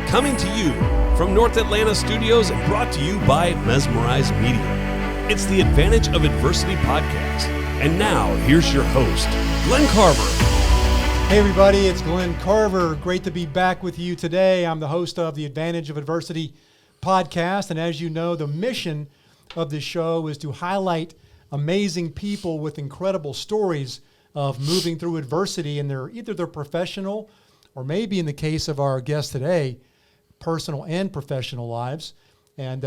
Coming to you from North Atlanta Studios and brought to you by Mesmerize Media. It's the Advantage of Adversity podcast. And now, here's your host, Glenn Carver. Hey everybody, it's Glenn Carver. Great to be back with you today. I'm the host of the Advantage of Adversity podcast. And as you know, the mission of this show is to highlight amazing people with incredible stories of moving through adversity in either their professional or maybe in the case of our guest today, personal and professional lives. And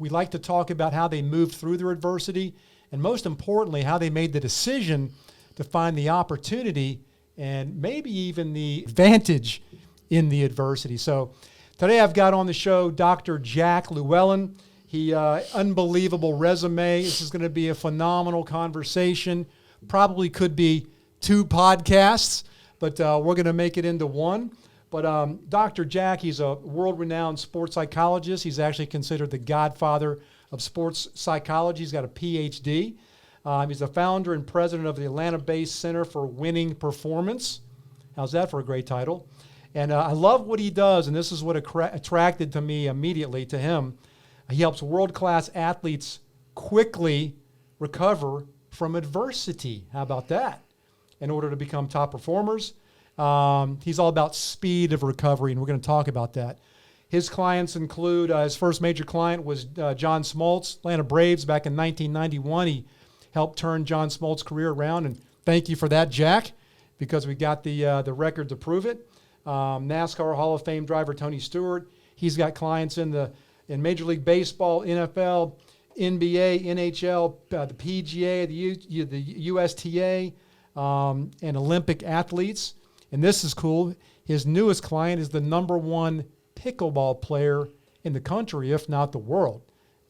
we like to talk about how they moved through their adversity and most importantly, how they made the decision to find the opportunity and maybe even the advantage in the adversity. So today I've got on the show Dr. Jack Llewellyn. He unbelievable resume. This is going to be a phenomenal conversation. Probably could be 2 podcasts, but we're going to make it into one. But Dr. Jack, he's a world-renowned sports psychologist. He's actually considered the godfather of sports psychology. He's got a PhD. He's the founder and president of the Atlanta-based Center for Winning Performance. How's that for a great title? And I love what he does, and this is what attracted to me immediately to him. He helps world-class athletes quickly recover from adversity. How about that? In order to become top performers. He's all about speed of recovery, and we're going to talk about that. His clients include, his first major client was John Smoltz, Atlanta Braves, back in 1991. He helped turn John Smoltz's career around, and thank you for that, Jack, because we got the record to prove it. NASCAR Hall of Fame driver Tony Stewart. He's got clients in Major League Baseball, NFL, NBA, NHL, the PGA, the USTA, and Olympic athletes. And this is cool. His newest client is the #1 pickleball player in the country, if not the world,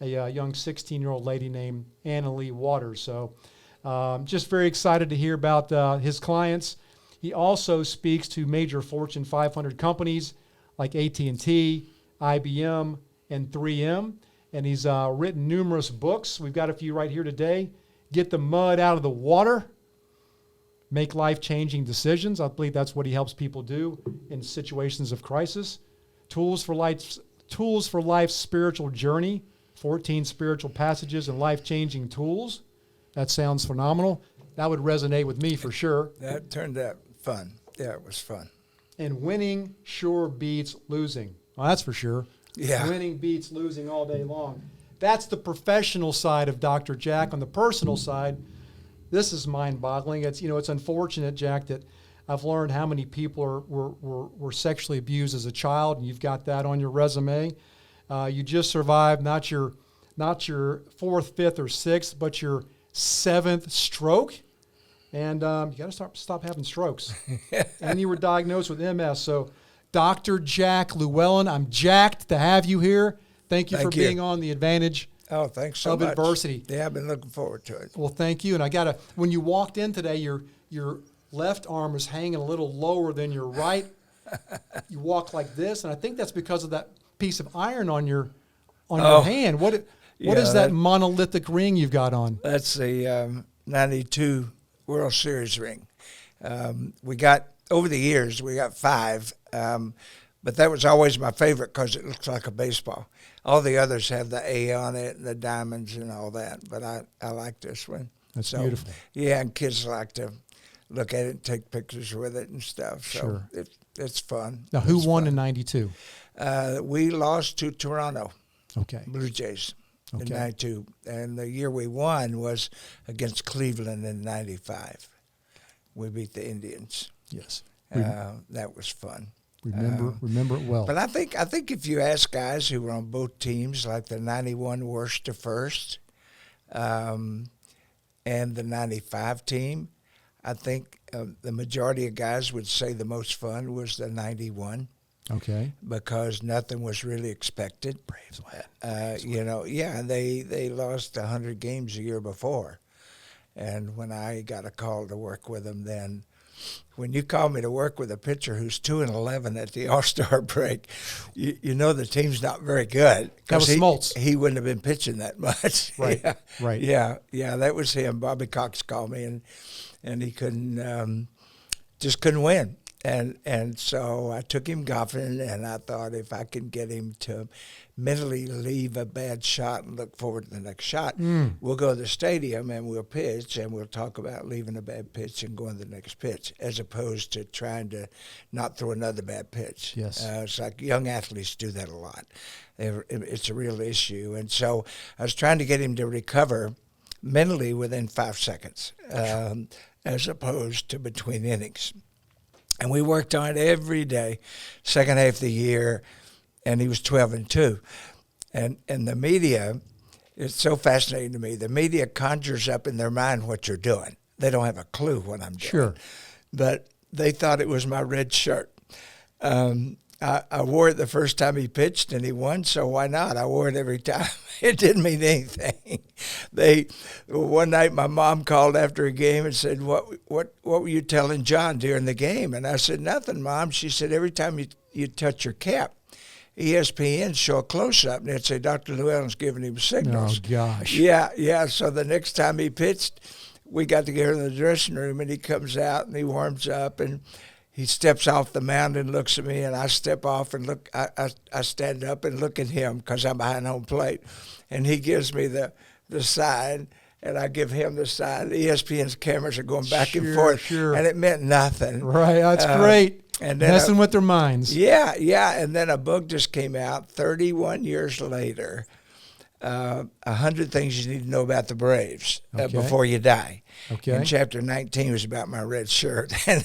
a young 16-year-old lady named Anna Lee Waters. So just very excited to hear about his clients. He also speaks to major Fortune 500 companies like AT&T, IBM, and 3M. And he's written numerous books. We've got a few right here today. Get the Mud Out of the Water. Make life-changing decisions. I believe that's what he helps people do in situations of crisis. Tools for life's spiritual journey. 14 spiritual passages and life-changing tools. That sounds phenomenal. That would resonate with me for sure. That turned out fun. Yeah, it was fun. And winning sure beats losing. Well, that's for sure. Yeah. Winning beats losing all day long. That's the professional side of Dr. Jack. On the personal side, this is mind-boggling. It's unfortunate, Jack, that I've learned how many people were sexually abused as a child, and you've got that on your resume. You just survived not your 4th, 5th, or 6th, but your 7th stroke, and you got to stop having strokes. And you were diagnosed with MS. So, Dr. Jack Llewellyn, I'm jacked to have you here. Thank you for being on the Advantage. Oh, thanks so much. Of adversity. Yeah, I've been looking forward to it. Well, thank you. And when you walked in today, your left arm was hanging a little lower than your right. You walk like this, and I think that's because of that piece of iron on your hand. What is that monolithic ring you've got on? That's the 92 World Series ring. Over the years, we got 5. But that was always my favorite because it looks like a baseball. All the others have the A on it and the diamonds and all that, but I like this one. That's beautiful. Yeah, and kids like to look at it and take pictures with it and stuff. So sure. It's fun. Now, who won in 92? We lost to Toronto. Okay. Blue Jays in 92. And the year we won was against Cleveland in 95. We beat the Indians. Yes. That was fun. Remember it well. But I think if you ask guys who were on both teams, like the 91 Worcester first and the 95 team, I think the majority of guys would say the most fun was the 91. Okay. Because nothing was really expected. Braves win. They lost 100 games a year before. And when I got a call to work with them then, when you call me to work with a pitcher who's 2-11 at the All-Star break, you know the team's not very good. That was Smoltz. He wouldn't have been pitching that much. Right, yeah. right. Yeah, that was him. Bobby Cox called me, and he couldn't win. And so I took him golfing, and I thought if I can get him to mentally leave a bad shot and look forward to the next shot, we'll go to the stadium and we'll pitch, and we'll talk about leaving a bad pitch and going to the next pitch, as opposed to trying to not throw another bad pitch. Yes. It's like young athletes do that a lot. It's a real issue. And so I was trying to get him to recover mentally within 5 seconds, as opposed to between innings. And we worked on it every day, second half of the year, and he was 12-2. And the media, it's so fascinating to me. The media conjures up in their mind what you're doing. They don't have a clue what I'm doing. Sure. But they thought it was my red shirt. I wore it the first time he pitched, and he won, so why not? I wore it every time. It didn't mean anything. One night my mom called after a game and said, what were you telling John during the game? And I said, nothing, Mom. She said, every time you touch your cap, ESPN show a close-up, and they'd say, Dr. Llewellyn's giving him signals. Oh, gosh. Yeah. So the next time he pitched, we got together in the dressing room, and he comes out, and he warms up, and he steps off the mound and looks at me, and I step off and look. I stand up and look at him because I'm behind home plate, and he gives me the sign, and I give him the sign. ESPN's cameras are going back and forth, and it meant nothing. Right, that's great. And then messing with their minds. Yeah, and then a book just came out 31 years later. 100 things you need to know about the Braves before you die. Okay. And chapter 19 was about my red shirt. And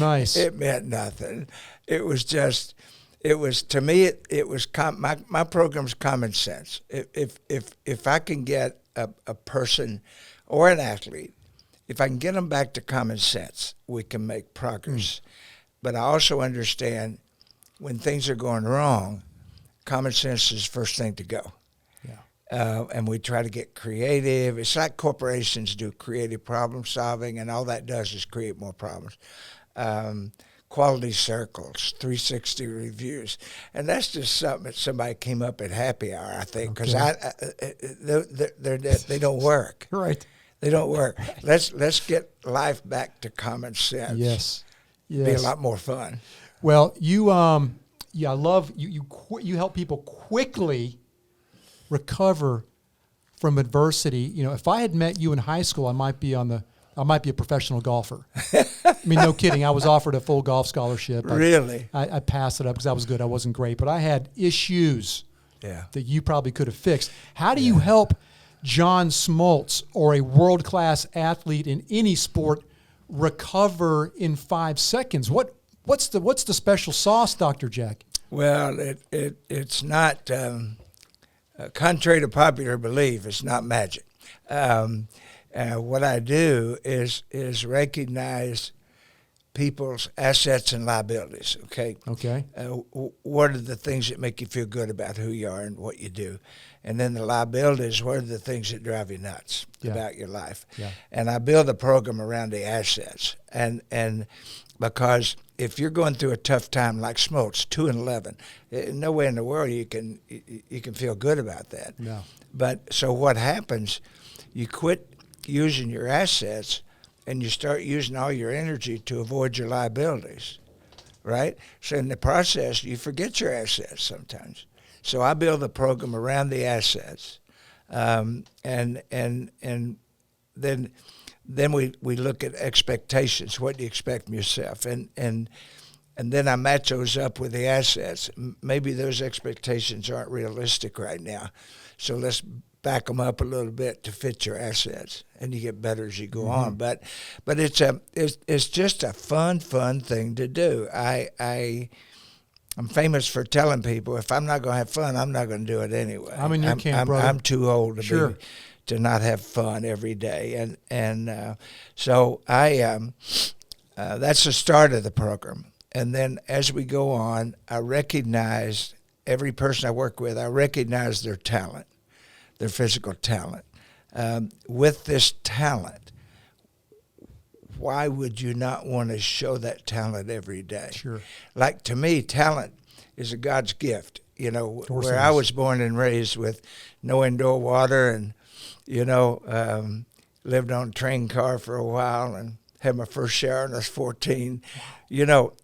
nice. It meant nothing. It was to me, it was my program's common sense. If I can get a person or an athlete, if I can get them back to common sense, we can make progress. But I also understand when things are going wrong, common sense is the first thing to go. And we try to get creative. It's like corporations do creative problem solving, and all that does is create more problems. Quality circles, 360 reviews. And that's just something that somebody came up at happy hour, I think, because they don't work. Right. They don't work. Let's get life back to common sense. Yes. Be a lot more fun. Well, I love you help people quickly recover from adversity. You know, if I had met you in high school, I might be a professional golfer. I mean, no kidding. I was offered a full golf scholarship. Really? I passed it up because I was good. I wasn't great, but I had issues that you probably could have fixed. How do you help John Smoltz or a world-class athlete in any sport recover in 5 seconds? What's the special sauce, Dr. Jack? Well, it's not. Contrary to popular belief, it's not magic. What I do is recognize people's assets and liabilities, okay? Okay. What are the things that make you feel good about who you are and what you do? And then the liabilities, what are the things that drive you nuts about your life? Yeah. And I build a program around the assets. And because if you're going through a tough time like Smoltz, 2-11, no way in the world you can feel good about that. No. But so what happens, you quit using your assets and you start using all your energy to avoid your liabilities, right? So in the process, you forget your assets sometimes. So I build a program around the assets, and then we look at expectations. What do you expect from yourself? And then I match those up with the assets. Maybe those expectations aren't realistic right now, so let's back them up a little bit to fit your assets, and you get better as you go on. But it's just a fun thing to do. I'm famous for telling people if I'm not going to have fun, I'm not going to do it anyway. I'm in your camp, brother. I'm too old to not have fun every day, and so that's the start of the program. And then as we go on, I recognize every person I work with. I recognize their talent, their physical talent. With this talent, why would you not want to show that talent every day? Sure. Like, to me, talent is a God's gift. You know, where I was born and raised with no indoor water and, lived on a train car for a while and had my first shower when I was 14. You know,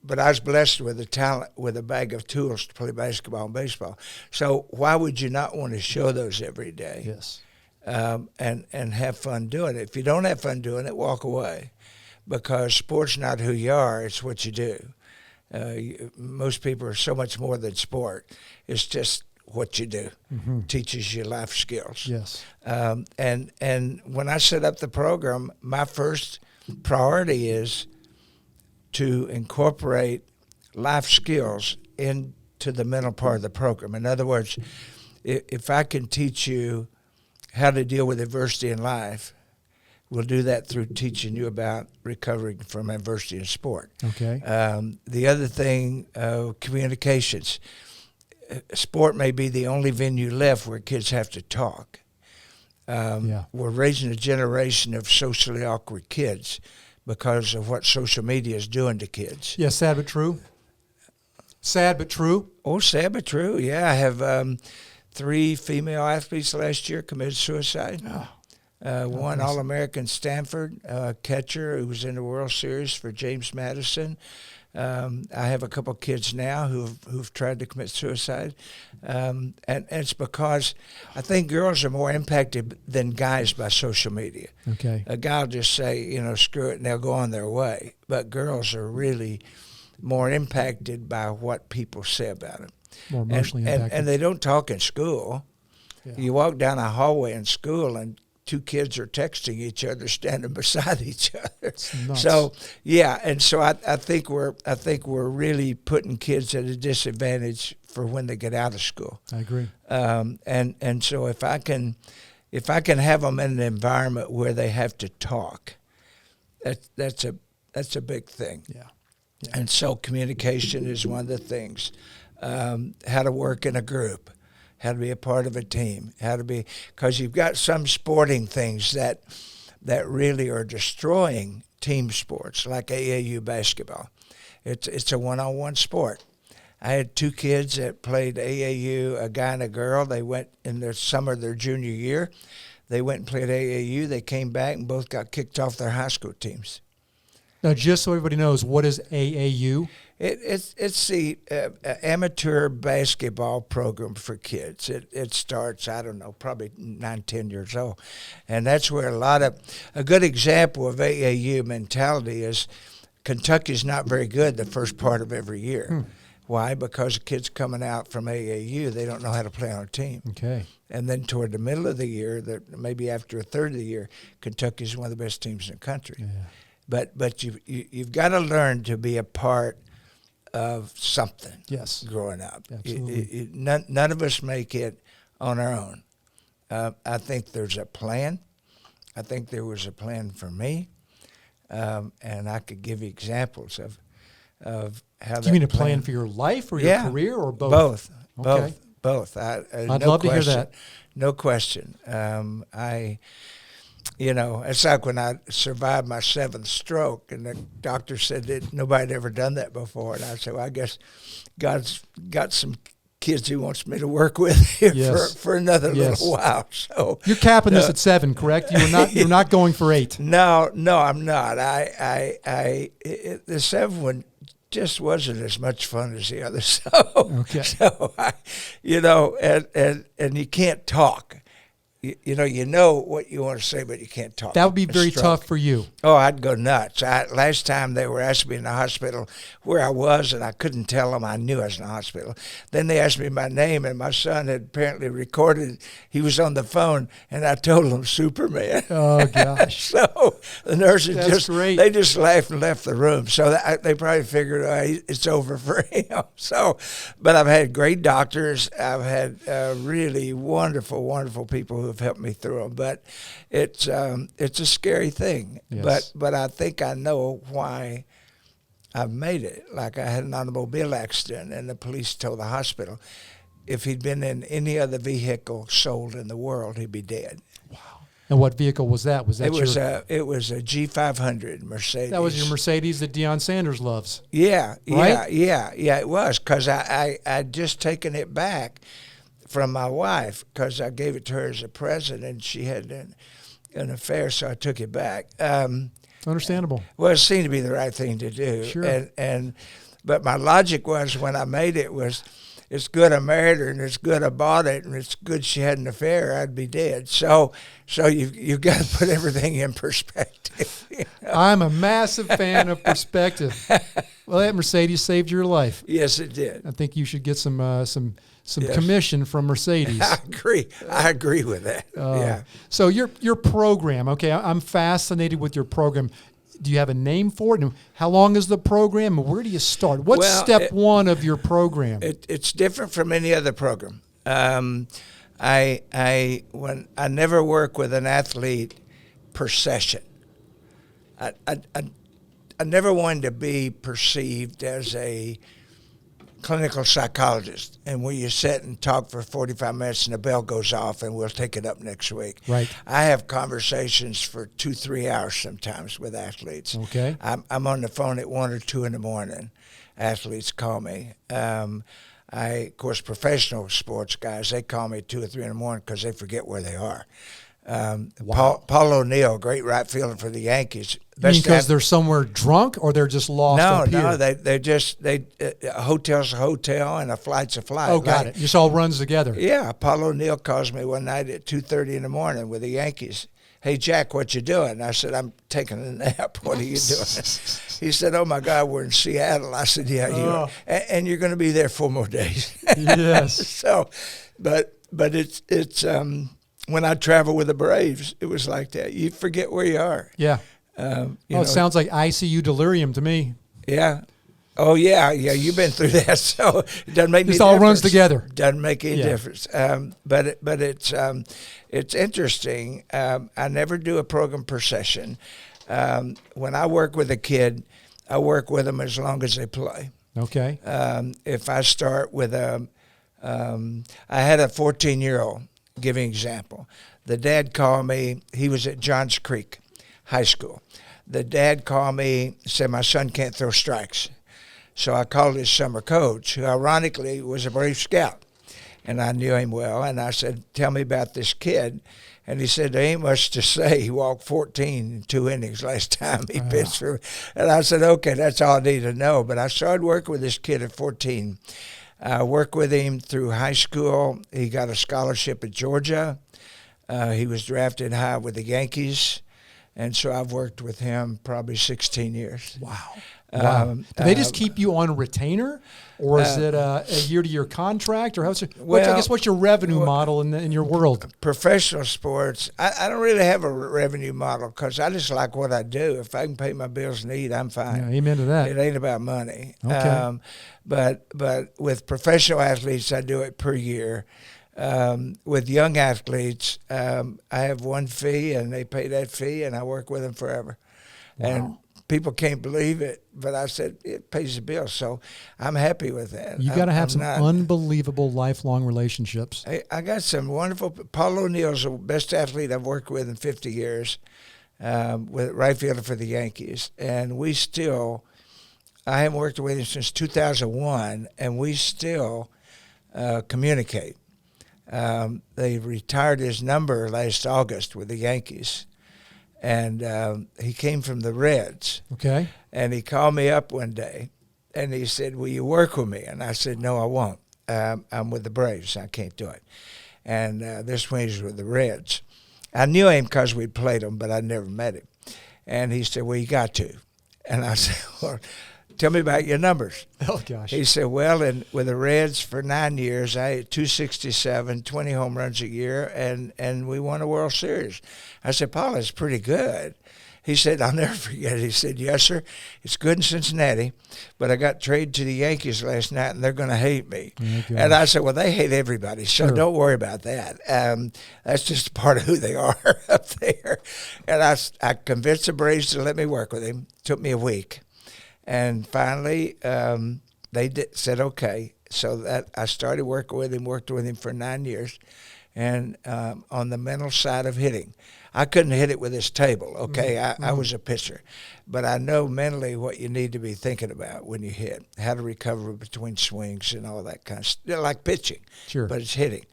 but I was blessed with the talent, with a bag of tools to play basketball and baseball. So why would you not want to show those every day? Yes. And have fun doing it. If you don't have fun doing it, walk away, because sport's not who you are; it's what you do. Most people are so much more than sport. It's just what you do. Mm-hmm. Teaches you life skills. Yes. And when I set up the program, my first priority is to incorporate life skills into the mental part of the program. In other words, if I can teach you how to deal with adversity in life, we'll do that through teaching you about recovering from adversity in sport. Okay. The other thing, communications. Sport may be the only venue left where kids have to talk. We're raising a generation of socially awkward kids because of what social media is doing to kids. Yeah, sad but true. Sad but true. Oh, sad but true. Yeah, I have 3 female athletes last year committed suicide. One All-American Stanford catcher who was in the World Series for James Madison. I have a couple kids now who've tried to commit suicide, and it's because I think girls are more impacted than guys by social media. Okay. A guy will just say, screw it, and they'll go on their way. But girls are really more impacted by what people say about them. More emotionally impacted. And they don't talk in school. Yeah. You walk down a hallway in school and 2 kids are texting each other, standing beside each other. It's nuts. So yeah, and so I think we're really putting kids at a disadvantage for when they get out of school. I agree. And so if I can have them in an environment where they have to talk, that's a big thing. Yeah. And so communication is one of the things. How to work in a group. How to be a part of a team, because you've got some sporting things that really are destroying team sports, like AAU basketball. It's a one-on-one sport. I had 2 kids that played AAU, a guy and a girl. They went in the summer of their junior year. They went and played AAU. They came back and both got kicked off their high school teams. Now, just so everybody knows, what is AAU? It's the amateur basketball program for kids. It starts, I don't know, probably 9, 10 years old. And that's where a good example of AAU mentality is Kentucky's not very good the first part of every year. Why? Because the kids coming out from AAU, they don't know how to play on a team. Okay. And then toward the middle of the year, maybe after a third of the year, Kentucky's one of the best teams in the country. Yeah. But you've got to learn to be a part of something. Yes. Growing up. Absolutely. None of us make it on our own. I think there's a plan. I think there was a plan for me, and I could give you examples of how. Do you mean a plan for your life or your career, or both? Both. I'd love to hear that. No question. It's like when I survived my 7th stroke, and the doctor said that nobody had ever done that before. And I said, well, I guess God's got some kids He wants me to work with here for another little while. So you're capping this at 7, correct? You're not going for 8. No, I'm not. The 7th one just wasn't as much fun as the other. And you can't talk. You know what you want to say, but you can't talk. That would be very tough for you. Oh, I'd go nuts. Last time they were asking me in the hospital where I was, and I couldn't tell them. I knew I was in the hospital. Then they asked me my name, and my son had apparently recorded. He was on the phone, and I told him Superman. Oh, gosh. So the nurses they just laughed and left the room. So they probably figured it's over for him. So, but I've had great doctors. I've had really wonderful, wonderful people who have helped me through them, but it's a scary thing. Yes. But I think I know why I've made it. Like, I had an automobile accident, and the police told the hospital if he'd been in any other vehicle sold in the world, he'd be dead. Wow! And what vehicle was that? It was a G500 Mercedes. That was your Mercedes that Deion Sanders loves. Yeah, right? Yeah. It was, because I'd just taken it back from my wife, because I gave it to her as a present, and she had an affair, so I took it back. Understandable. Well, it seemed to be the right thing to do. Sure. But my logic was when I made it was, it's good I married her, and it's good I bought it, and it's good she had an affair, I'd be dead. So you got to put everything in perspective. You know? I'm a massive fan of perspective. Well, that Mercedes saved your life. Yes, it did. I think you should get some commission from Mercedes. I agree with that. Yeah. So your program, okay, I'm fascinated with your program. Do you have a name for it? And how long is the program? And where do you start? What's step one of your program? It's different from any other program. I never work with an athlete per session. I never wanted to be perceived as a clinical psychologist, and where you sit and talk for 45 minutes and the bell goes off and we'll take it up next week. Right. I have conversations for 2-3 hours sometimes with athletes. Okay. I'm on the phone at 1 or 2 in the morning. Athletes call me. Of course, professional sports guys, they call me 2 or 3 in the morning because they forget where they are. Wow. Paul O'Neill, great right fielder for the Yankees. You mean because they're somewhere drunk, or they're just lost? No, a hotel's a hotel and a flight's a flight. Oh, got it. Just all runs together. Yeah, Paul O'Neill calls me one night at 2:30 in the morning with the Yankees. Hey, Jack, what you doing? I said, I'm taking a nap. What are you doing? He said, oh, my God, we're in Seattle. I said, yeah, you are. And you're going to be there 4 more days. Yes. So, but it's when I travel with the Braves, it was like that. You forget where you are. Yeah. It sounds like ICU delirium to me. Yeah. Oh, yeah. You've been through that, so it doesn't make any difference. It all runs together. Doesn't make any difference. But it's interesting. I never do a program per session. When I work with a kid, I work with them as long as they play. Okay. If I start with I had a 14-year-old, giving example. The dad called me. He was at Johns Creek High School. The dad called me, said my son can't throw strikes. So I called his summer coach, who ironically was a Brave Scout. And I knew him well. And I said, tell me about this kid. And he said, there ain't much to say. He walked 14 in 2 innings last time he pitched for. And I said, okay, that's all I need to know. But I started working with this kid at 14. I worked with him through high school. He got a scholarship at Georgia. He was drafted high with the Yankees. And so I've worked with him probably 16 years. Wow. Do they just keep you on retainer, or is it a year-to-year contract, or what's your revenue model in your world? Professional sports, I don't really have a revenue model because I just like what I do. If I can pay my bills and eat, I'm fine. Yeah, amen to that. It ain't about money. Okay. But with professional athletes, I do it per year. With young athletes, I have one fee, and they pay that fee, and I work with them forever. Wow. And people can't believe it, but I said it pays the bill, so I'm happy with that. You got to have some unbelievable lifelong relationships. I got some wonderful. Paul O'Neill's the best athlete I've worked with in 50 years, with right fielder for the Yankees, and I haven't worked with him since 2001, and we still communicate. They retired his number last August with the Yankees. And he came from the Reds. Okay. And he called me up one day, and he said, will you work with me? And I said, no, I won't. I'm with the Braves. I can't do it. And this one was with the Reds. I knew him because we played him, but I never met him. And he said, well, you got to. And I said, well, tell me about your numbers. Oh, gosh. He said, well, with the Reds for 9 years, I had 267, 20 home runs a year, and we won a World Series. I said, Paul, that's pretty good. He said, I'll never forget it. He said, yes, sir, it's good in Cincinnati, but I got traded to the Yankees last night, and they're going to hate me. Okay. And I said, well, they hate everybody, so don't worry about that. That's just part of who they are up there. And I convinced the Braves to let me work with him. It took me a week. And finally, they said, okay. So that I started working with him, worked with him for 9 years, and on the mental side of hitting. I couldn't hit it with this table, okay? I was a pitcher. But I know mentally what you need to be thinking about when you hit, how to recover between swings and all that kind of stuff, like pitching. Sure. But it's hitting.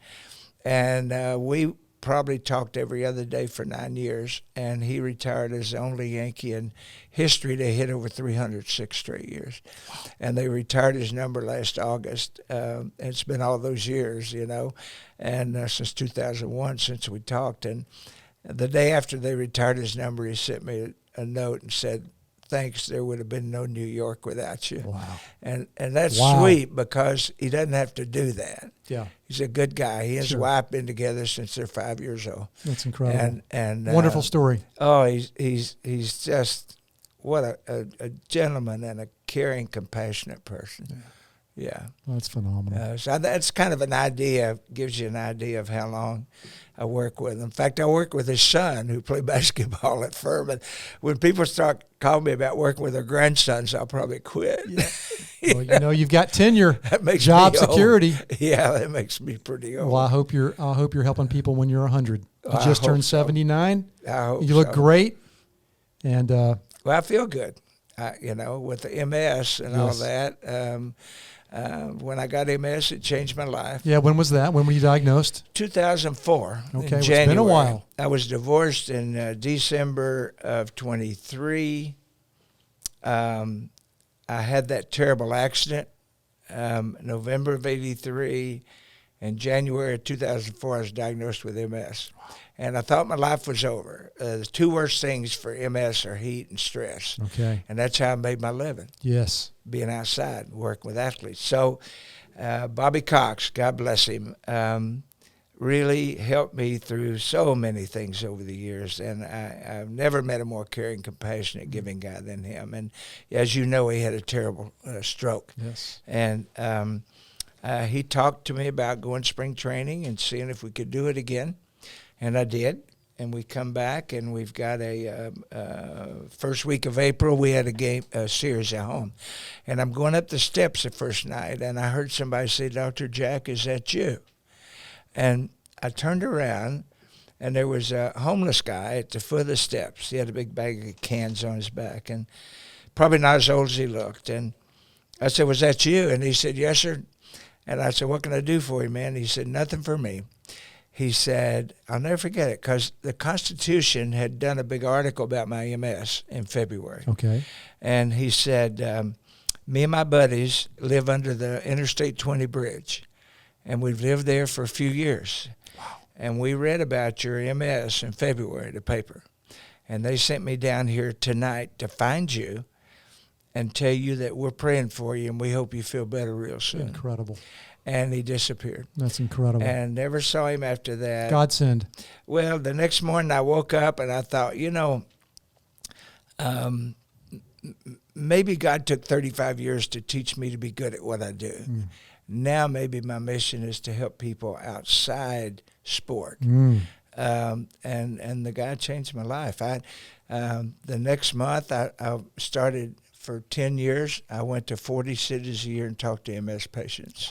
And we probably talked every other day for 9 years, and he retired as the only Yankee in history to hit over 306 straight years. Wow. And they retired his number last August. It's been all those years, you know, and since 2001 since we talked. And the day after they retired his number, he sent me a note and said, "Thanks, there would have been no New York without you." Wow. And that's Wow. sweet because he doesn't have to do that. Yeah. He's a good guy. He and his Sure. wife been together since they're 5 years old. That's incredible. And Wonderful story. Oh, he's just what a gentleman and a caring, compassionate person. Yeah. That's phenomenal. So that's kind of an idea, gives you an idea of how long I work with him. In fact, I work with his son who played basketball at Furman. When people start calling me about working with their grandsons, I'll probably quit. Yeah. Well, you know, you've got tenure, That makes job me old. security. Yeah, that makes me pretty old. Well, I hope you're helping people when you're 100. You I just hope turned so. 79. I hope You look so. great. And Well, I feel good, you know, with the MS and all Yes. that. When I got MS, it changed my life. yeah, when was that? When were you diagnosed? 2004. Okay, in well, it's January. been a while. I was divorced in December of 23. I had that terrible accident, November of 83. In January of 2004, I was diagnosed with MS. And I thought my life was over. The two worst things for MS are heat and stress. Okay. And that's how I made my living, Yes. being outside, working with athletes. So Bobby Cox, God bless him, really helped me through so many things over the years. And I've never met a more caring, compassionate, giving guy than him. And as you know, he had a terrible stroke. Yes. And he talked to me about going spring training and seeing if we could do it again. And I did. And we come back, and we've got a first week of April, we had a series at home. And I'm going up the steps the first night, and I heard somebody say, "Dr. Jack, is that you?" And I turned around, and there was a homeless guy at the foot of the steps. He had a big bag of cans on his back, and probably not as old as he looked. And I said, "Was that you?" And he said, "Yes, sir." And I said, "What can I do for you, man?" He said, "Nothing for me." He said, I'll never forget it, because the Constitution had done a big article about my MS in February. Okay. And he said, me and my buddies live under the Interstate 20 bridge, and we've lived there for a few years. Wow. And we read about your MS in February, the paper. And they sent me down here tonight to find you and tell you that we're praying for you, and we hope you feel better real soon. Incredible. And he disappeared. That's incredible. And never saw him after that. Godsend. Well, the next morning I woke up and I thought, you know, maybe God took 35 years to teach me to be good at what I do. Now maybe my mission is to help people outside sport. And the guy changed my life. The next month I started for 10 years. I went to 40 cities a year and talked to MS patients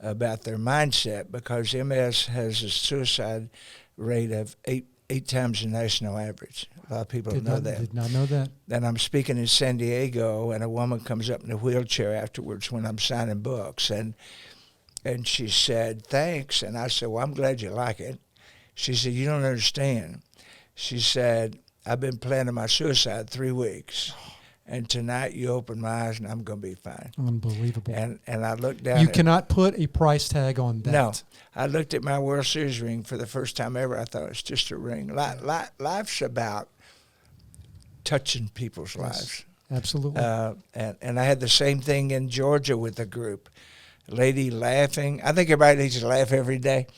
about their mindset, because MS has a suicide rate of eight times the national average. A lot of people don't know that. Did not know that. Then I'm speaking in San Diego, and a woman comes up in a wheelchair afterwards when I'm signing books, and she said, "Thanks." And I said, "Well, I'm glad you like it." She said, "You don't understand." She said, "I've been planning my suicide 3 weeks. And tonight you open my eyes, and I'm going to be fine." Unbelievable. And I looked down. You cannot put a price tag on that. No. I looked at my World Series ring for the first time ever. I thought, it's just a ring. Life's about touching people's lives. Absolutely. And I had the same thing in Georgia with a group. A lady laughing. I think everybody needs to laugh every day.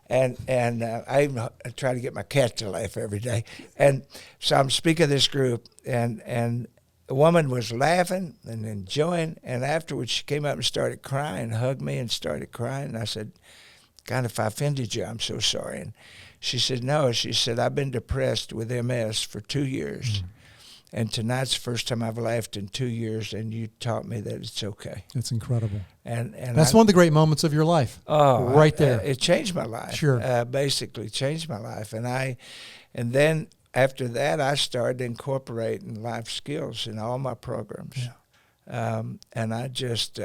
And I even try to get my cat to laugh every day. And so I'm speaking to this group, and the woman was laughing and enjoying, and afterwards she came up and started crying, hugged me and started crying. And I said, "God, if I offended you, I'm so sorry." And she said, "No." She said, "I've been depressed with MS for 2 years, and tonight's the first time I've laughed in 2 years, and you taught me that it's okay." That's incredible. And that's one of the great moments of your life. Oh, right there. It changed my life. Sure. Basically changed my life. And then after that, I started incorporating life skills in all my programs. Yeah. And I just,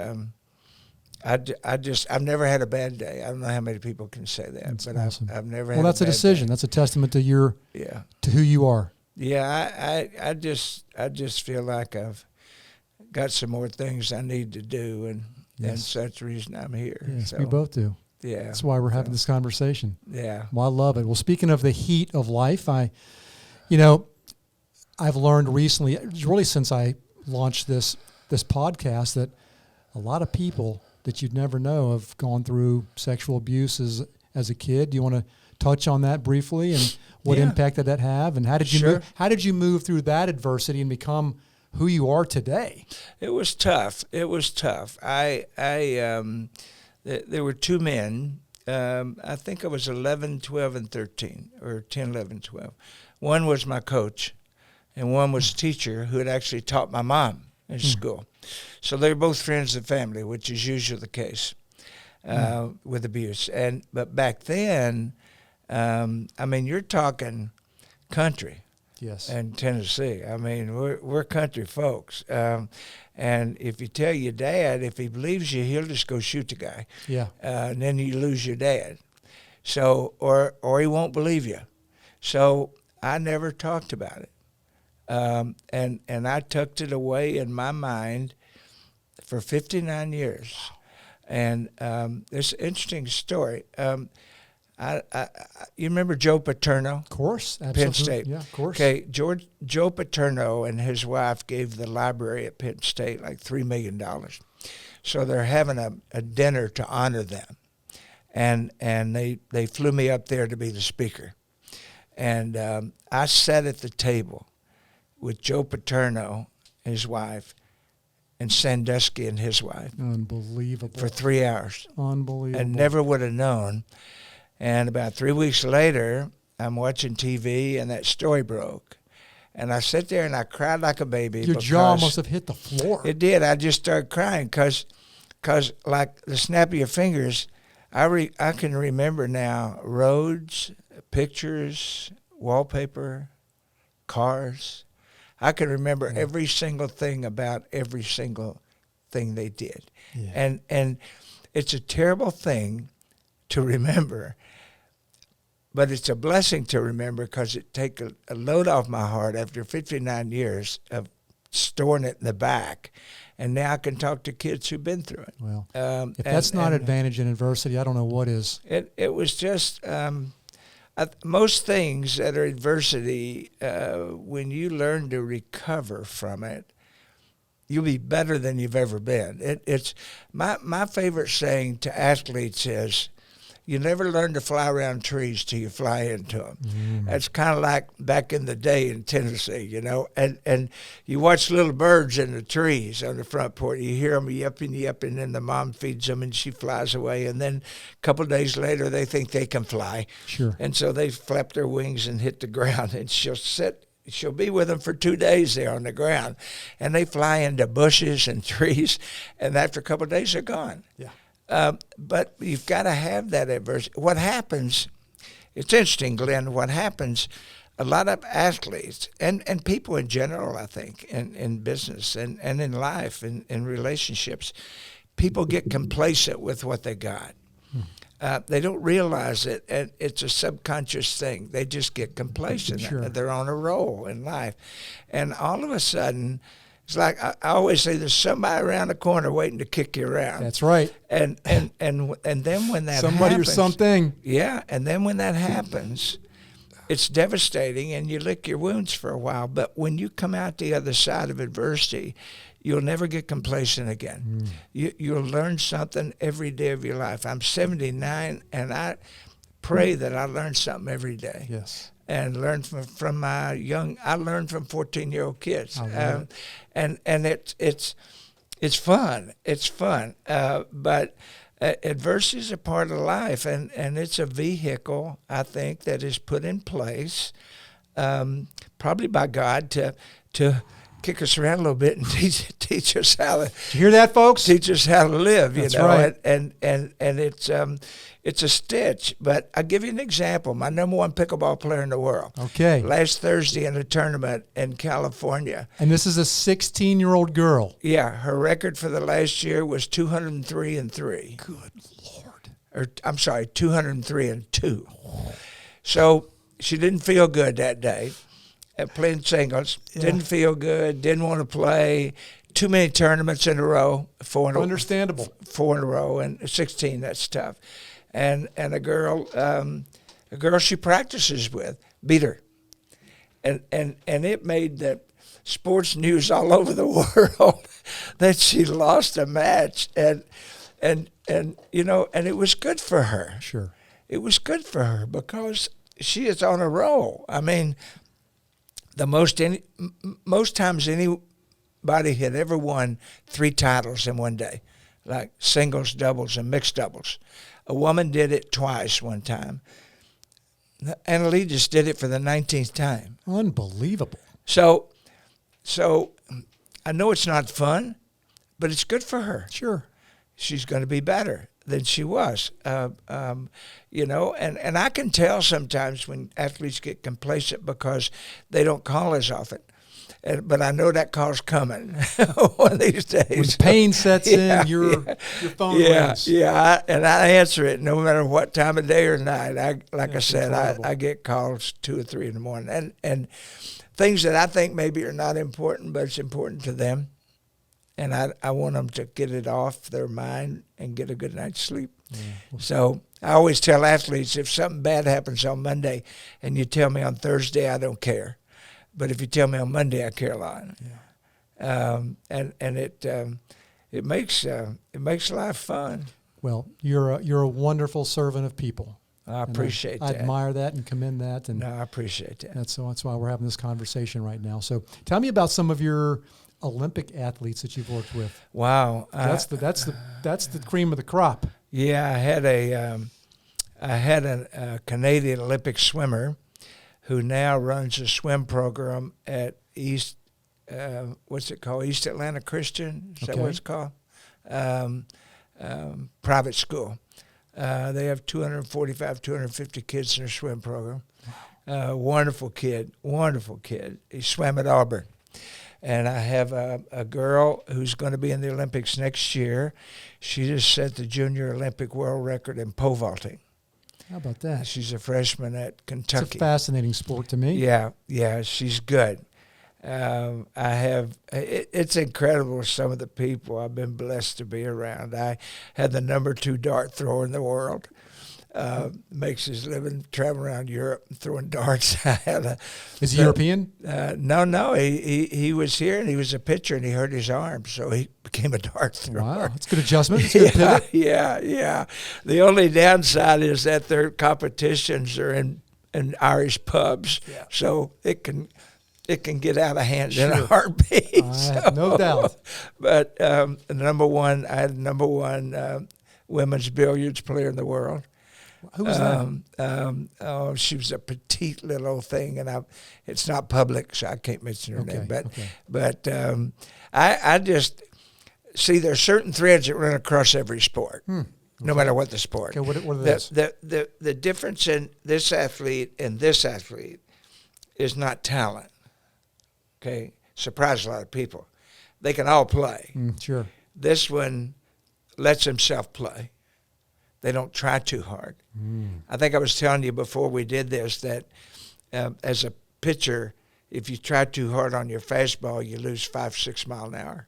I've never had a bad day. I don't know how many people can say that, That's but awesome. I've never had Well, that's a bad decision. day. That's a testament to Yeah. to who you are. Yeah, I just feel like I've got some more things I need to do, and Yes. that's the reason I'm here. Yes, So, we both do. Yeah. That's why we're having this conversation. Yeah. Well, I love it. Well, speaking of the heat of life, I've learned recently, really since I launched this podcast, that a lot of people that you'd never know have gone through sexual abuse as a kid. Do you want to touch on that briefly and what Yeah. impact did that have, and how did you Sure. how did you move through that adversity and become who you are today? It was tough. There were two men. I think I was 11, 12, and 13, or 10, 11, 12. One was my coach, and one was a teacher who had actually taught my mom in school. So they were both friends of the family, which is usually the case with abuse. But back then, you're talking country. Yes. And Tennessee. I mean, we're country folks. And if you tell your dad, if he believes you, he'll just go shoot the guy. Yeah. And then you lose your dad. So, or he won't believe you. So I never talked about it. And I tucked it away in my mind for 59 years. And there's an interesting story. You remember Joe Paterno? Of course. Absolutely. Penn State. Yeah, of course. Okay, Joe Paterno and his wife gave the library at Penn State like $3 million. So they're having a dinner to honor them. And they flew me up there to be the speaker. And I sat at the table with Joe Paterno, his wife, and Sandusky and his wife Unbelievable. for 3 hours. Unbelievable. And never would have known. And about 3 weeks later, I'm watching TV, and that story broke. And I sat there, and I cried like a baby. Your jaw must have hit the floor. It did. I just started crying because like the snap of your fingers, I can remember now roads, pictures, wallpaper, cars. I can remember every single thing about every single thing they did. Yeah. And it's a terrible thing to remember, but it's a blessing to remember because it takes a load off my heart after 59 years of storing it in the back. And now I can talk to kids who've been through it. Well, if that's not advantage in adversity, I don't know what is. It was just most things that are adversity, when you learn to recover from it, you'll be better than you've ever been. It's my favorite saying to athletes is, you never learn to fly around trees till you fly into them. Mm. That's kind of like back in the day in Tennessee, and you watch little birds in the trees on the front porch. You hear them yipping, and the mom feeds them, and she flies away. And then a couple of days later, they think they can fly. Sure. And so they flap their wings and hit the ground, and she'll be with them for 2 days there on the ground. And they fly into bushes and trees, and after a couple of days, they're gone. Yeah. But you've got to have that adversity. What happens, it's interesting, Glenn, what happens, a lot of athletes and people in general, I think, in business and in life, in relationships, people get complacent with what they got. They don't realize it, and it's a subconscious thing. They just get complacent. Sure. They're on a roll in life. And all of a sudden, it's like I always say, there's somebody around the corner waiting to kick you around. That's right. And then when that somebody happens, or something. Yeah, and then when that happens, it's devastating, and you lick your wounds for a while. But when you come out the other side of adversity, you'll never get complacent again. You'll learn something every day of your life. I'm 79, and I pray that I learn something every day. Yes. And learn from my I learned from 14-year-old kids. And it's fun. It's fun. But adversity is a part of life, and it's a vehicle, I think, that is put in place, probably by God to kick us around a little bit and teach us how to. Did you hear that, folks? Teach us how to live. That's you know, right. and it's a stitch. But I'll give you an example. My number one pickleball player in the world. Okay. Last Thursday in a tournament in California. And this is a 16-year-old girl. Yeah, her record for the last year was 203-3. Good Lord. Or I'm sorry, 203-2. So she didn't feel good that day. Playing singles, didn't feel good, didn't want to play. Too many tournaments in a row, Understandable. 4 in a row, and 16. That's tough. And a girl she practices with beat her, and it made the sports news all over the world that she lost a match, and you know, and it was good for her. Sure, it was good for her because she is on a roll. I mean. Most times anybody had ever won 3 titles in one day, like singles, doubles, and mixed doubles. A woman did it twice one time. Annalie just did it for the 19th time. Unbelievable. So I know it's not fun, but it's good for her. Sure. She's going to be better than she was, you know, and I can tell sometimes when athletes get complacent because they don't call as often. But I know that call's coming one of these days. When pain sets in, your phone rings. Yeah, and I answer it no matter what time of day or night. I get calls 2 or 3 in the morning, and things that I think maybe are not important, but it's important to them. And I want them to get it off their mind and get a good night's sleep. Yeah. So I always tell athletes, if something bad happens on Monday and you tell me on Thursday, I don't care. But if you tell me on Monday, I care a lot. Yeah. And it makes life fun. Well, you're a wonderful servant of people. I appreciate that. I admire that and commend that. And I appreciate that. That's why we're having this conversation right now. So tell me about some of your Olympic athletes that you've worked with. Wow, that's the cream of the crop. Yeah, I had a Canadian Olympic swimmer who now runs a swim program at East Atlanta Christian. Is that what it's called? Private school. They have 250 kids in their swim program. Wonderful kid. He swam at Auburn. And I have a girl who's going to be in the Olympics next year. She just set the junior Olympic world record in pole vaulting. How about that? She's a freshman at Kentucky. It's a fascinating sport to me. Yeah, she's good. It's incredible some of the people I've been blessed to be around. I had the number 2 dart thrower in the world. Makes his living traveling around Europe and throwing darts. Is he European? No. He was here and he was a pitcher and he hurt his arm, so he became a dart thrower. Wow, that's a good adjustment. It's a good pivot. Yeah. The only downside is that their competitions are in Irish pubs, so it can get out of hand in a heartbeat. No doubt. But I had the number one women's billiards player in the world. Who was that? She was a petite little thing, and it's not public, so I can't mention her name. But I just see there's certain threads that run across every sport, no matter what the sport. Okay, what are those? The difference in this athlete and this athlete is not talent. Okay, surprised a lot of people. They can all play. Sure. This one lets himself play. They don't try too hard. I think I was telling you before we did this that as a pitcher, if you try too hard on your fastball, you lose 5-6 miles an hour.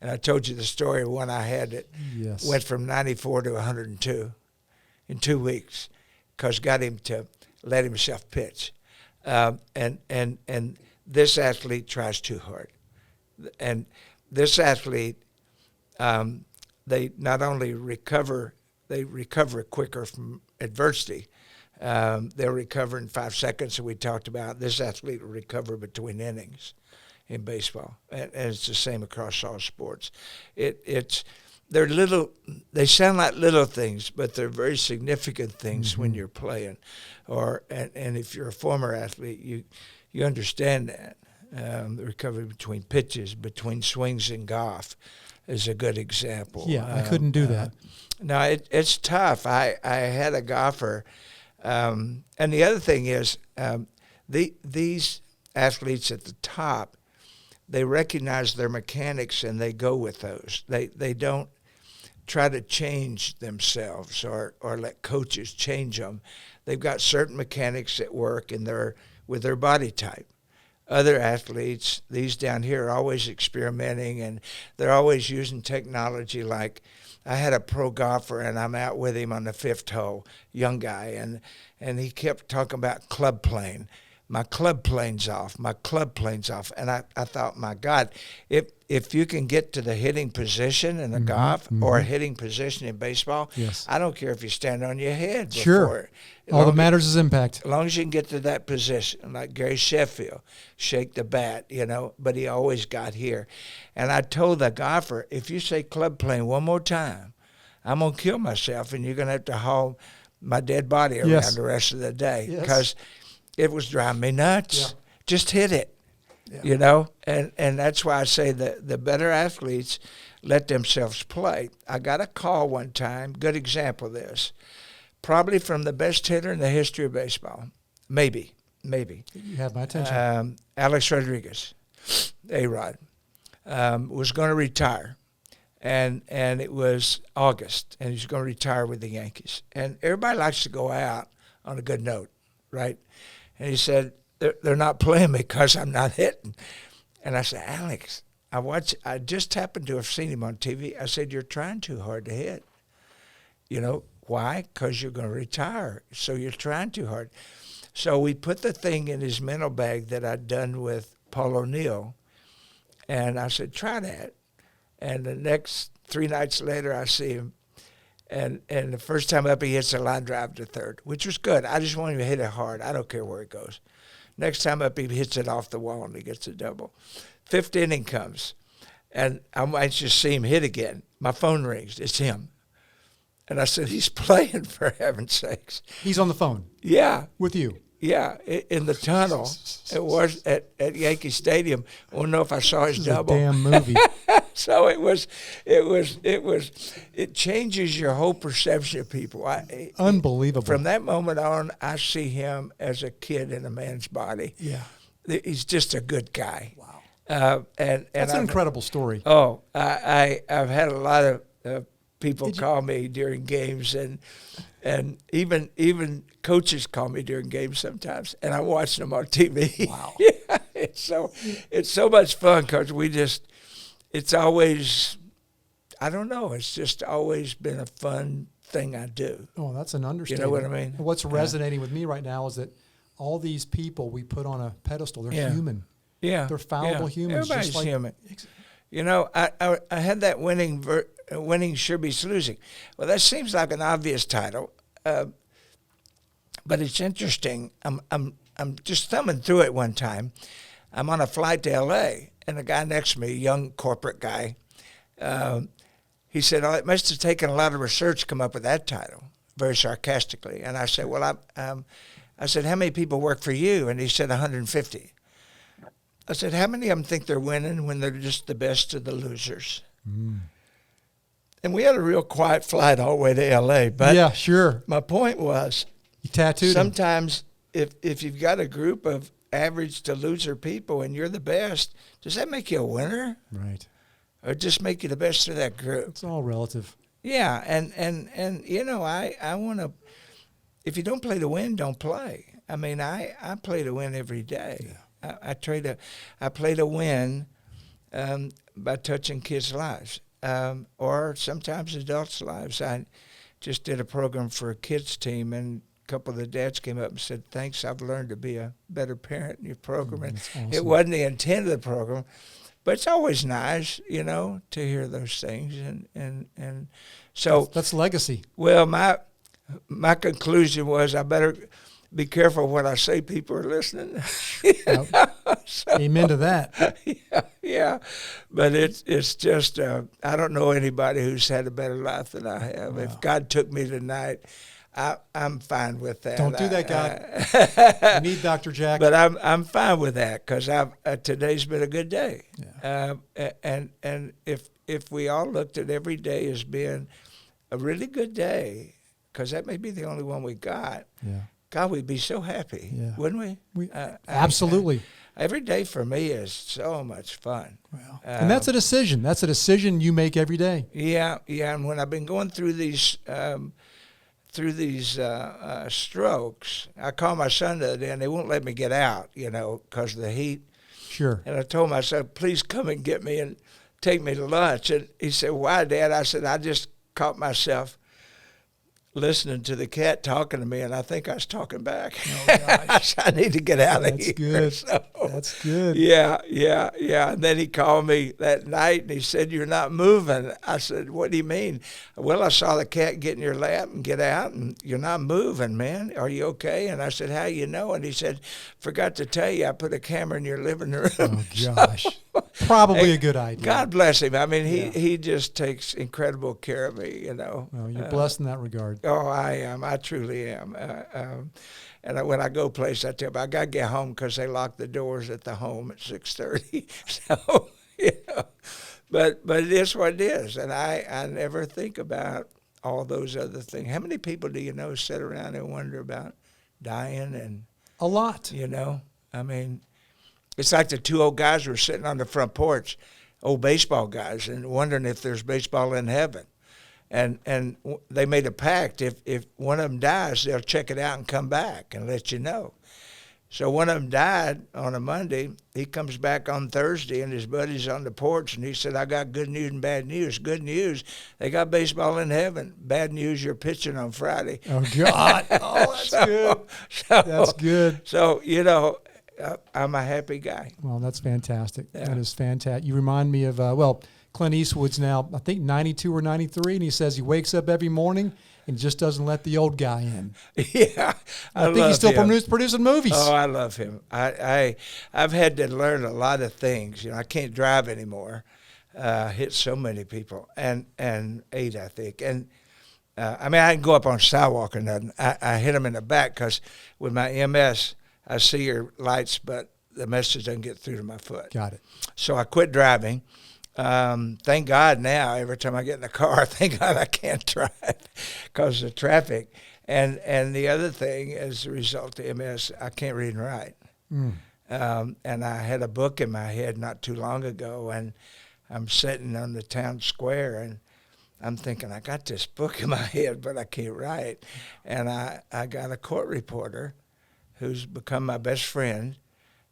And I told you the story of one I had that went from 94 to 102 in 2 weeks because got him to let himself pitch. And this athlete tries too hard. And this athlete, they not only recover quicker from adversity. They'll recover in 5 seconds, and we talked about this athlete will recover between innings in baseball, and it's the same across all sports. They're little. They sound like little things, but they're very significant things when you're playing, and if you're a former athlete, you understand that. The recovery between pitches, between swings in golf is a good example. Yeah, I couldn't do that. No, it's tough. I had a golfer, and the other thing is these athletes at the top, they recognize their mechanics and they go with those. They don't try to change themselves or let coaches change them. They've got certain mechanics that work with their body type. Other athletes, these down here, are always experimenting, and they're always using technology. Like I had a pro golfer, and I'm out with him on the 5th hole, young guy, and he kept talking about club plane. My club plane's off. My club plane's off. And I thought, my God, if you can get to the hitting position in the golf or a hitting position in baseball, yes. I don't care if you stand on your head. Sure. All that matters is impact. As long as you can get to that position, like Gary Sheffield, shake the bat, but he always got here. And I told the golfer, if you say club plane one more time, I'm going to kill myself, and you're going to have to haul my dead body around the rest of the day. Because it was driving me nuts. Yeah. Just hit it, and that's why I say that the better athletes let themselves play. I got a call one time, good example of this, probably from the best hitter in the history of baseball, maybe. You have my attention. Alex Rodriguez, A-Rod, was going to retire, and it was August, and he's going to retire with the Yankees. And everybody likes to go out on a good note, right? And he said, they're not playing me because I'm not hitting. And I said, Alex, I just happened to have seen him on TV. I said, you're trying too hard to hit. Why? Because you're going to retire. So you're trying too hard. So we put the thing in his mental bag that I'd done with Paul O'Neill. And I said, try that. And the next 3 nights later, I see him. And the first time up, he hits a line drive to third, which was good. I just want him to hit it hard. I don't care where it goes. Next time up, he hits it off the wall, and he gets a double. 5th inning comes, and I might just see him hit again. My phone rings. It's him. And I said, he's playing, for heaven's sakes. He's on the phone. Yeah. With you. Yeah, in the tunnel. It was at Yankee Stadium. I don't know if I saw his double. A damn movie. So it changes your whole perception of people. Unbelievable. From that moment on, I see him as a kid in a man's body. Yeah. He's just a good guy. Wow. And that's an incredible story. Oh, I've had a lot of people call me during games, and even coaches call me during games sometimes, and I'm watching them on TV. Wow. Yeah, it's so much fun because it's always, I don't know, it's just always been a fun thing I do. Oh, that's an understatement. You know what I mean? What's resonating with me right now is that all these people we put on a pedestal, they're human. Yeah. They're fallible humans. Everybody's just like, human. I had that winning should be losing. Well, that seems like an obvious title, but it's interesting. I'm just thumbing through it one time. I'm on a flight to L.A., and the guy next to me, a young corporate guy, he said, "Oh, it must have taken a lot of research to come up with that title," very sarcastically. And I said, "Well, I said, how many people work for you?" And he said, 150. I said, how many of them think they're winning when they're just the best of the losers? Mm. And we had a real quiet flight all the way to L.A. But yeah, sure. My point was, you tattooed sometimes if you've got a group of average to loser people and you're the best, does that make you a winner? Right. Or just make you the best of that group? It's all relative. Yeah, and I want to, if you don't play to win, don't play. I mean, I play to win every day. Yeah. I play to win by touching kids' lives, or sometimes adults' lives. I just did a program for a kids' team, and a couple of the dads came up and said, "Thanks, I've learned to be a better parent in your program." And awesome. It wasn't the intent of the program, but it's always nice, to hear those things. And so that's legacy. Well, my conclusion was I better be careful what I say. People are listening. Amen to that. Yeah. But it's just, I don't know anybody who's had a better life than I have. Wow. If God took me tonight, I'm fine with that. Don't do that, God. You need Dr. Jack. But I'm fine with that because today's been a good day. Yeah. And if we all looked at every day as being a really good day, because that may be the only one we got. Yeah. God, we'd be so happy, wouldn't we? Absolutely. Every day for me is so much fun. Well, and that's a decision. That's a decision you make every day. Yeah. And when I've been going through these strokes, I called my son the other day, and they won't let me get out, because of the heat. Sure. And I told my son, please come and get me and take me to lunch. And he said, why, Dad? I said, I just caught myself listening to the cat talking to me, and I think I was talking back. Oh, gosh. I need to get out of That's here. good. So, That's good. Yeah. And then he called me that night, and he said, you're not moving. I said, what do you mean? Well, I saw the cat get in your lap and get out, and you're not moving, man. Are you okay? And I said, how you know? And he said, forgot to tell you, I put a camera in your living room. Oh, gosh. Probably a good idea. God bless him. I mean, he just takes incredible care of me, Well, you're blessed in that regard. Oh, I am. I truly am. And when I go place, I tell them I got to get home because they lock the doors at the home at 6:30. So, but it is what it is. And I never think about all those other things. How many people do you know sit around and wonder about dying? And A lot. I mean, it's like the two old guys were sitting on the front porch, old baseball guys, and wondering if there's baseball in heaven. And they made a pact. If one of them dies, they'll check it out and come back and let you know. So one of them died on a Monday. He comes back on Thursday, and his buddy's on the porch, and he said, I got good news and bad news. Good news, they got baseball in heaven. Bad news, you're pitching on Friday. Oh, God. Oh, that's good. That's good. So, I'm a happy guy. Well, that's fantastic. Yeah. That is fantastic. You remind me of, Clint Eastwood's now, I think, 92 or 93, and he says he wakes up every morning and just doesn't let the old guy in. Yeah, I think he's still producing movies. Oh, I love him. I've had to learn a lot of things. I can't drive anymore. Hit so many people, and 8, I think. And I didn't go up on a sidewalk or nothing. I hit him in the back because with my MS, I see your lights, but the message doesn't get through to my foot. Got it. So I quit driving. Thank God now, every time I get in the car, thank God I can't drive because of traffic. And the other thing, as a result of MS, I can't read and write. And I had a book in my head not too long ago, and I'm sitting on the town square, and I'm thinking, I got this book in my head, but I can't write. And I got a court reporter who's become my best friend.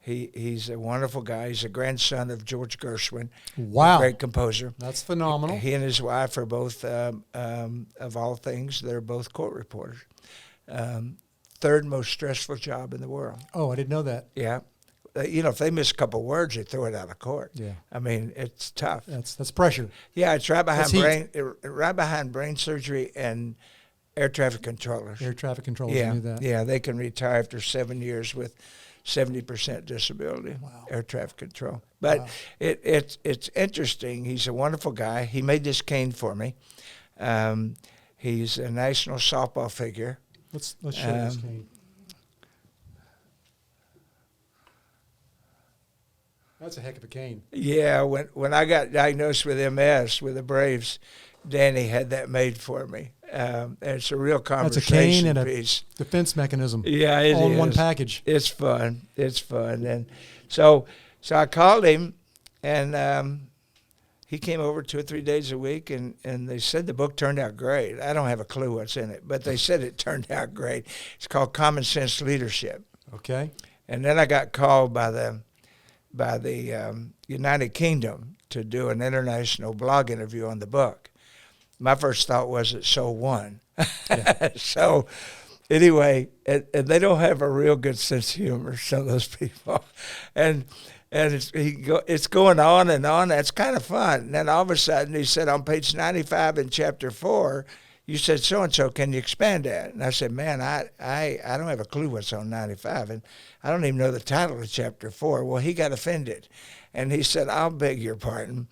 He's a wonderful guy. He's a grandson of George Gershwin, Wow. a great composer. That's phenomenal. He and his wife are both, of all things, they're both court reporters. Third most stressful job in the world. Oh, I didn't know that. Yeah. If they miss a couple words, they throw it out of court. Yeah. It's tough. That's pressure. Yeah, it's right behind That's right behind brain surgery and air traffic controllers. Air traffic controllers, Yeah, I knew that. yeah, they can retire after 7 years with 70% disability. Wow. Air traffic control. But Wow. it's interesting. He's a wonderful guy. He made this cane for me. He's a national softball figure. Let's show this cane. That's a heck of a cane. Yeah, when I got diagnosed with MS with the Braves, Danny had that made for me. And it's a real That's a conversation cane and piece. a defense mechanism. Yeah, it all in is. one package. It's fun. It's fun. And so I called him, and he came over 2 or 3 days a week, and they said the book turned out great. I don't have a clue what's in it, but they said it turned out great. It's called Common Sense Leadership. Okay. And then I got called by the United Kingdom to do an international blog interview on the book. My first thought was it sold one. Yeah. So anyway, and they don't have a real good sense of humor, some of those people. And it's going on and on. That's kind of fun. And then all of a sudden he said, on page 95 in chapter 4, you said so-and-so, can you expand that? And I said, man, I don't have a clue what's on 95, and I don't even know the title of chapter 4. Well, he got offended. And he said, I'll beg your pardon.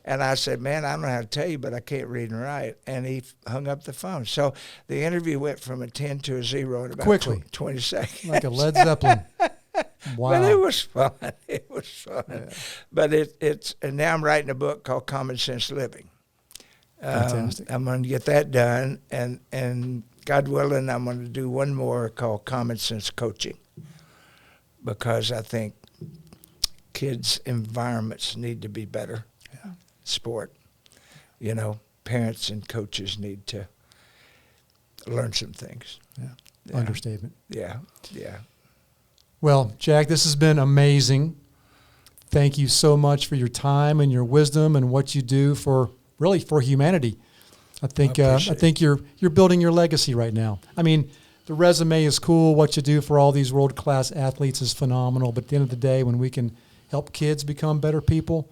And I said, man, I don't know how to tell you, but I can't read and write. And he hung up the phone. So the interview went from a 10 to a 0 in about Quickly. 20 seconds. Like a Led Zeppelin. Wow. But it was fun. It was fun. Yeah. But and now I'm writing a book called Common Sense Living. Fantastic. I'm going to get that done. And God willing, I'm going to do one more called Common Sense Coaching, because I think kids' environments need to be better. Yeah. Sport. Parents and coaches need to learn some things. Yeah. Yeah. Understatement. Yeah. Yeah. Well, Jack, this has been amazing. Thank you so much for your time and your wisdom and what you do for humanity. I think you're building your legacy right now. I mean, the resume is cool. What you do for all these world-class athletes is phenomenal. But at the end of the day, when we can help kids become better people,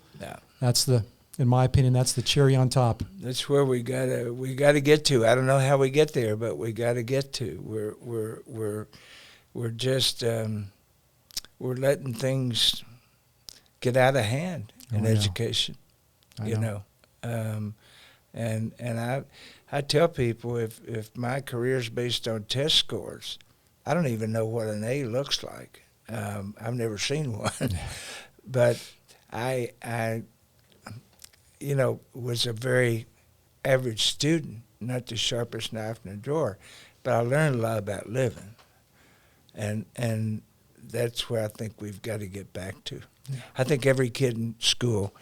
in my opinion, that's the cherry on top. That's where we gotta get to. I don't know how we get there, but we gotta get to. We're just we're letting things get out of hand in education. And I tell people, if my career is based on test scores, I don't even know what an A looks like. I've never seen one, but I was a very average student, not the sharpest knife in the drawer, but I learned a lot about living, and that's where I think we've got to get back to. Yeah. I think every kid in school,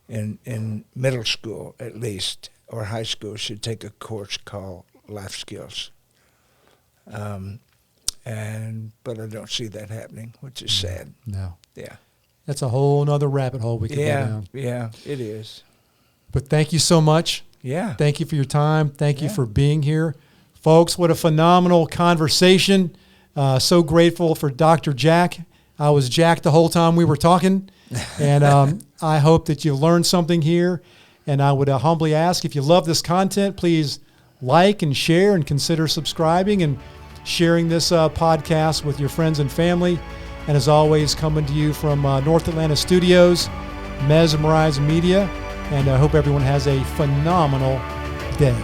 in middle school at least, or high school, should take a course called Life Skills. But I don't see that happening, which is sad. No. Yeah. That's a whole nother rabbit hole we could go down. Yeah, it is. But thank you so much. Yeah. Thank you for your time. Thank you for being here. Folks, what a phenomenal conversation. So grateful for Dr. Jack. I was Jack the whole time we were talking. And I hope that you learned something here. And I would humbly ask, if you love this content, please like and share and consider subscribing and sharing this podcast with your friends and family. And as always, coming to you from North Atlanta Studios, Mesmerize Media. And I hope everyone has a phenomenal day.